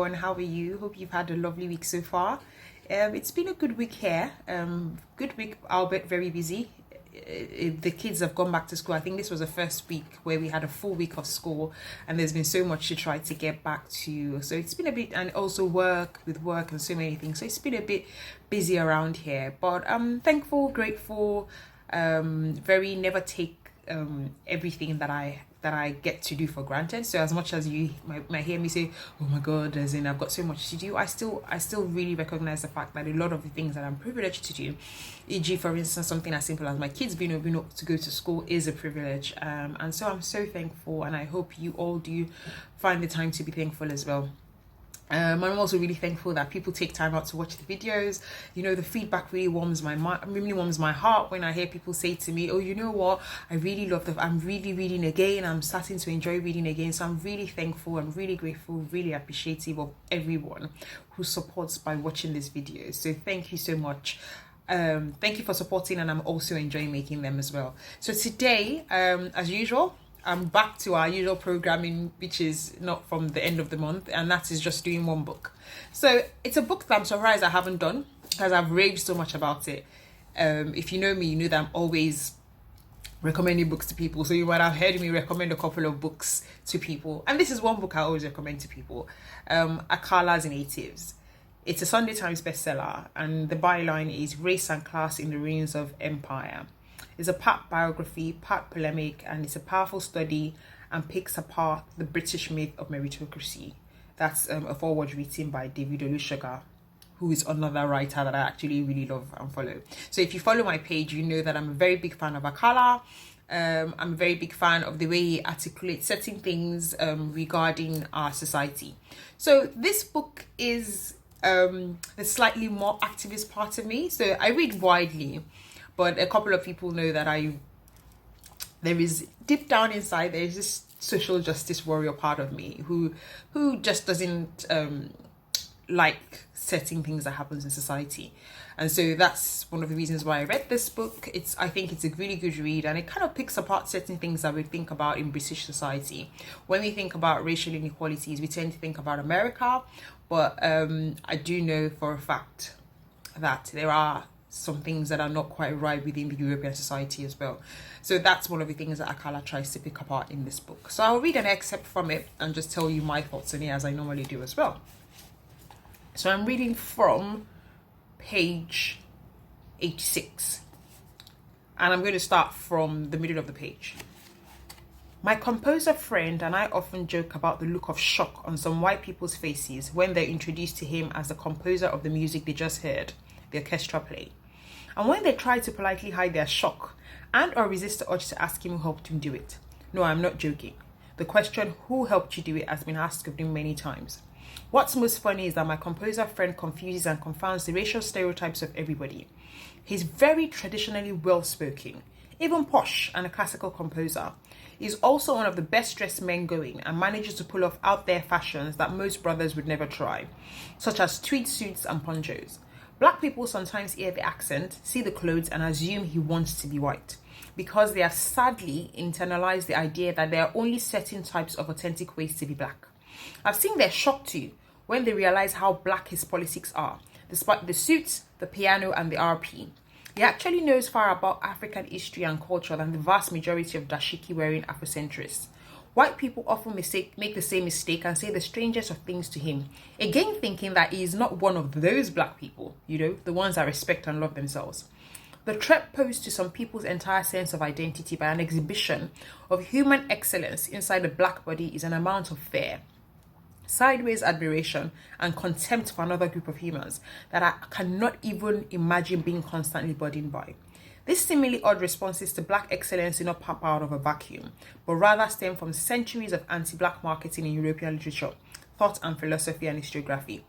everyone, how are you? Hope you've had a lovely week so far. It's been a good week here. Good week, albeit very busy. The kids have gone back to school. I think this was the first week where we had a full week of school, and there's been so much to try to get back to. So it's been a bit, and also work and so many things. So it's been a bit busy around here, but I'm thankful, grateful, very never take everything that I get to do for granted. So as much as you might hear me say, oh my god, as in I've got so much to do, I still really recognize the fact that a lot of the things that I'm privileged to do, e.g. for instance something as simple as my kids being able to go to school, is a privilege, and so I'm so thankful, and I hope you all do find the time to be thankful as well. I'm also really thankful that people take time out to watch the videos. You know, the feedback really warms my heart when I hear people say to me, oh, you know what, I really love I'm really reading again, I'm starting to enjoy reading again. So I'm really thankful, I'm really grateful, really appreciative of everyone who supports by watching this video. So thank you so much. Thank you for supporting, and I'm also enjoying making them as well. So today, as usual, I'm back to our usual programming, which is not from the end of the month, and that is just doing one book. So it's a book that I'm surprised I haven't done, because I've raved so much about it. If you know me, you know that I'm always recommending books to people. So you might have heard me recommend a couple of books to people, and this is one book I always recommend to people. Akala's Natives. It's a Sunday Times bestseller, and the byline is Race and Class in the Ruins of Empire. It's a part biography, part polemic, and it's a powerful study and picks apart the British myth of meritocracy. That's a foreword written by David Olusoga, who is another writer that I actually really love and follow. So if you follow my page, you know that I'm a very big fan of Akala. I'm a very big fan of the way he articulates certain things regarding our society. So this book is the slightly more activist part of me. So I read widely, but a couple of people know that there is deep down inside, there is this social justice warrior part of me who just doesn't like certain things that happens in society. And so that's one of the reasons why I read this book. I think it's a really good read, and it kind of picks apart certain things that we think about in British society. When we think about racial inequalities, we tend to think about America, but I do know for a fact that there are some things that are not quite right within the European society as well. So that's one of the things that Akala tries to pick apart in this book. So I'll read an excerpt from it and just tell you my thoughts on it, as I normally do as well. So I'm reading from page 86, and I'm going to start from the middle of the page. My composer friend and I often joke about the look of shock on some white people's faces when they're introduced to him as the composer of the music they just heard, the orchestra play. And when they try to politely hide their shock and or resist the urge to ask him who helped him do it. No, I'm not joking. The question, who helped you do it, has been asked of him many times. What's most funny is that my composer friend confuses and confounds the racial stereotypes of everybody. He's very traditionally well-spoken, even posh, and a classical composer. He's also one of the best dressed men going and manages to pull off out there fashions that most brothers would never try, such as tweed suits and ponchos. Black people sometimes hear the accent, see the clothes, and assume he wants to be white, because they have sadly internalized the idea that there are only certain types of authentic ways to be black. I've seen their shock too when they realize how black his politics are, despite the suits, the piano, and the RP. He actually knows far about African history and culture than the vast majority of dashiki-wearing Afrocentrists. White people often make the same mistake and say the strangest of things to him, again thinking that he is not one of those black people, you know, the ones that respect and love themselves. The threat posed to some people's entire sense of identity by an exhibition of human excellence inside the black body is an amount of fear, sideways admiration, and contempt for another group of humans that I cannot even imagine being constantly burdened by. These seemingly odd responses to black excellence do not pop out of a vacuum, but rather stem from centuries of anti-black marketing in European literature, thought and philosophy and historiography.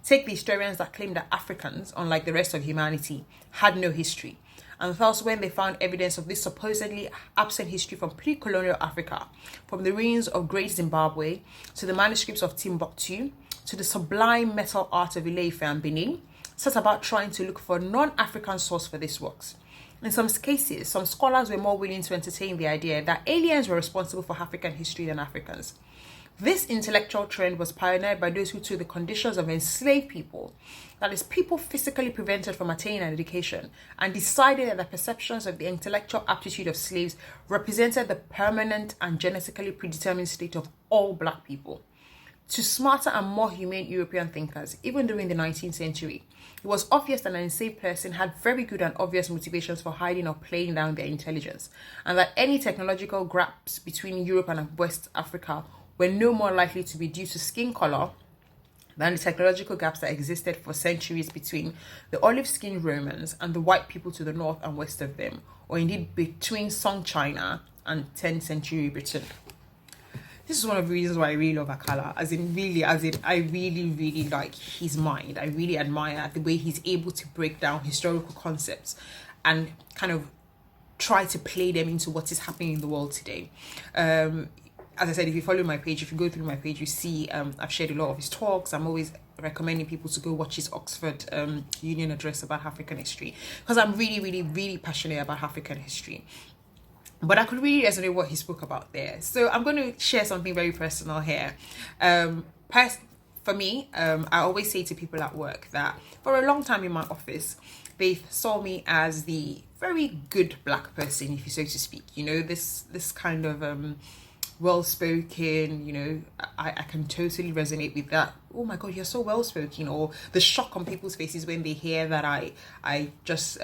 Take the historians that claim that Africans, unlike the rest of humanity, had no history, and thus when they found evidence of this supposedly absent history from pre-colonial Africa, from the ruins of Great Zimbabwe to the manuscripts of Timbuktu to the sublime metal art of Ile-Ife and Benin, set about trying to look for a non-African source for these works. In some cases, some scholars were more willing to entertain the idea that aliens were responsible for African history than Africans. This intellectual trend was pioneered by those who took the conditions of enslaved people, that is, people physically prevented from attaining an education, and decided that the perceptions of the intellectual aptitude of slaves represented the permanent and genetically predetermined state of all black people. To smarter and more humane European thinkers, even during the 19th century, it was obvious that an enslaved person had very good and obvious motivations for hiding or playing down their intelligence, and that any technological gaps between Europe and West Africa were no more likely to be due to skin color than the technological gaps that existed for centuries between the olive-skinned Romans and the white people to the north and west of them, or indeed between Song China and 10th century Britain. This is one of the reasons why I really love Akala, I really like his mind. I really admire the way he's able to break down historical concepts and kind of try to play them into what is happening in the world today. As I said, if you follow my page, if you go through my page, you see I've shared a lot of his talks. I'm always recommending people to go watch his Oxford Union address about African history, because I'm really passionate about African history. But I could really resonate what he spoke about there. So I'm going to share something very personal here. For me, I always say to people at work that for a long time in my office, they saw me as the very good black person, if you so to speak. You know, this kind of well-spoken, you know, I can totally resonate with that. Oh my God, you're so well-spoken. Or the shock on people's faces when they hear that I just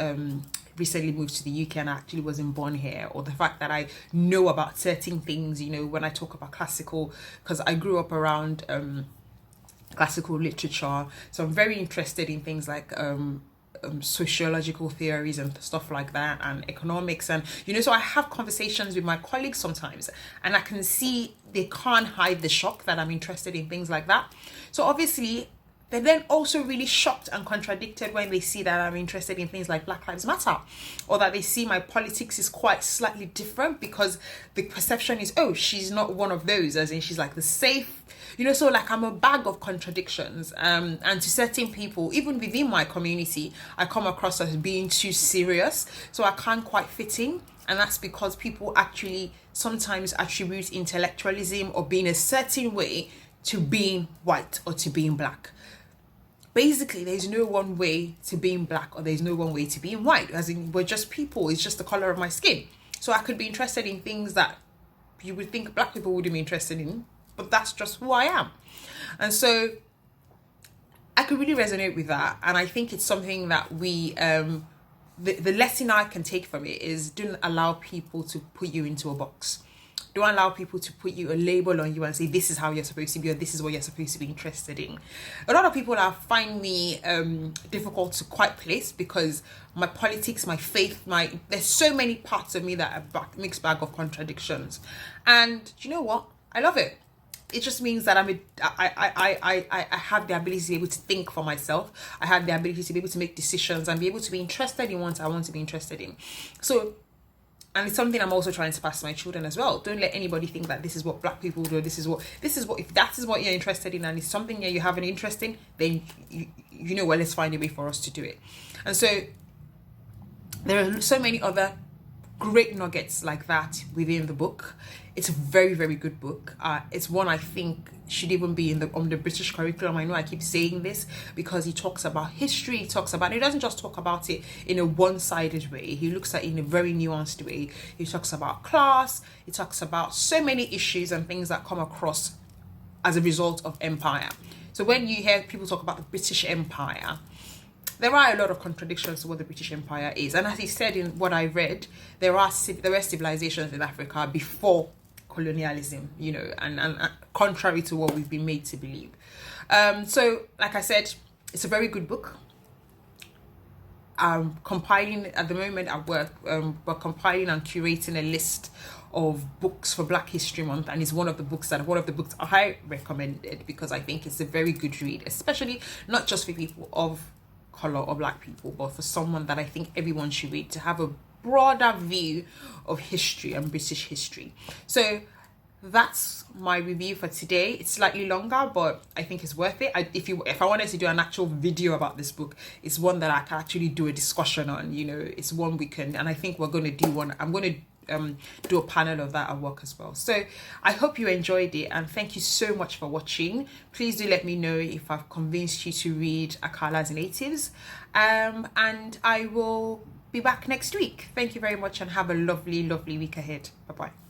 recently moved to the UK and I actually wasn't born here, or the fact that I know about certain things, you know, when I talk about classical, because I grew up around classical literature, so I'm very interested in things like sociological theories and stuff like that, and economics, and you know, so I have conversations with my colleagues sometimes and I can see they can't hide the shock that I'm interested in things like that. So obviously they're then also really shocked and contradicted when they see that I'm interested in things like Black Lives Matter, or that they see my politics is quite slightly different, because the perception is, oh, she's not one of those, as in she's like the safe, you know, so like I'm a bag of contradictions. And to certain people, even within my community, I come across as being too serious, so I can't quite fit in. And that's because people actually sometimes attribute intellectualism or being a certain way to being white or to being black. Basically, there's no one way to being black, or there's no one way to being white, as in we're just people. It's just the color of my skin. So I could be interested in things that you would think black people wouldn't be interested in, but that's just who I am. And so I could really resonate with that. And I think it's something that we the lesson I can take from it is, don't allow people to put you into a box. Don't allow people to put you a label on you and say this is how you're supposed to be, or this is what you're supposed to be interested in. A lot of people find me difficult to quite place, because my politics, my faith, there's so many parts of me that are a mixed bag of contradictions. And you know what? I love it. It just means that I have the ability to be able to think for myself. I have the ability to be able to make decisions and be able to be interested in what I want to be interested in. So, and it's something I'm also trying to pass to my children as well. Don't let anybody think that this is what black people do. This is what, if that is what you're interested in and it's something that you have an interest in, then you know, well, let's find a way for us to do it. And so there are so many other great nuggets like that within the book. It's a very, very good book. It's one I think should even be on the British curriculum. I know I keep saying this because he talks about history. He doesn't just talk about it in a one-sided way. He looks at it in a very nuanced way. He talks about class. He talks about so many issues and things that come across as a result of empire. So when you hear people talk about the British Empire, there are a lot of contradictions to what the British Empire is. And as he said in what I read, there were civilizations in Africa before colonialism, you know, and contrary to what we've been made to believe. So, like I said, it's a very good book. Compiling at the moment at work, we're compiling and curating a list of books for Black History Month, and it's one of the books I recommended, because I think it's a very good read, especially not just for people of color or black people, but for someone that I think everyone should read, to have a broader view of history and British history. So that's my review for today. It's slightly longer, but I think it's worth it. If I wanted to do an actual video about this book, it's one that I can actually do a discussion on. You know, it's one we can, and I think we're going to do one. I'm going to do a panel of that at work as well. So I hope you enjoyed it, and thank you so much for watching. Please do let me know if I've convinced you to read Akala's Natives, and I will be back next week. Thank you very much, and have a lovely week ahead. Bye bye.